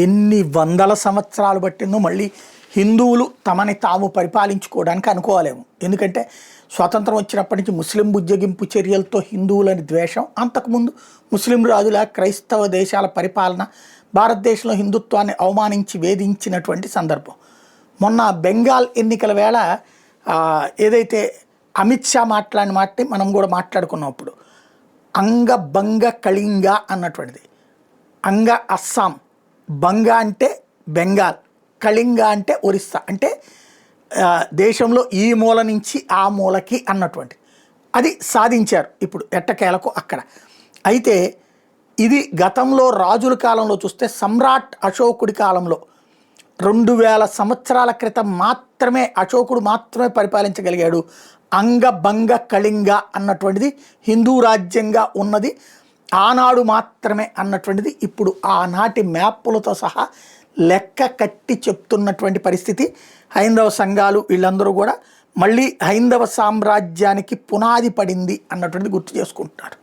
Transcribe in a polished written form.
ఎన్ని వందల సంవత్సరాలు పట్టిందో మళ్ళీ హిందువులు తమని తాము పరిపాలించుకోవడానికి అనుకోవాలేము. ఎందుకంటే స్వాతంత్రం వచ్చినప్పటి నుంచి ముస్లిం బుజ్జగింపు చర్యలతో హిందువులని ద్వేషం, అంతకుముందు ముస్లిం రాజుల క్రైస్తవ దేశాల పరిపాలన భారతదేశంలో హిందుత్వాన్ని అవమానించి వేధించినటువంటి సందర్భం. మొన్న బెంగాల్ ఎన్నికల వేళ ఏదైతే అమిత్ షా మాట్లాడిన మాటని మనం కూడా మాట్లాడుకున్నప్పుడు అంగ బంగ కళింగ అన్నటువంటిది. అంగ అస్సాం, బంగ అంటే బెంగాల్, కళింగ అంటే ఒరిస్సా, అంటే దేశంలో ఈ మూల నుంచి ఆ మూలకి అన్నటువంటి అది సాధించారు ఇప్పుడు ఎట్టకేలకు అక్కడ. అయితే ఇది గతంలో రాజుల కాలంలో చూస్తే సమ్రాట్ అశోకుడి కాలంలో 2000 సంవత్సరాల క్రితం మాత్రమే అశోకుడు మాత్రమే పరిపాలించగలిగాడు. అంగభంగ కళింగ అన్నటువంటిది హిందూ రాజ్యంగా ఉన్నది ఆనాడు మాత్రమే అన్నటువంటిది ఇప్పుడు ఆనాటి మ్యాపులతో సహా లెక్క కట్టి చెప్తున్నటువంటి పరిస్థితి. హైందవ సంఘాలు వీళ్ళందరూ కూడా మళ్ళీ హైందవ సామ్రాజ్యానికి పునాది పడింది అన్నటువంటిది గుర్తు చేసుకుంటున్నారు.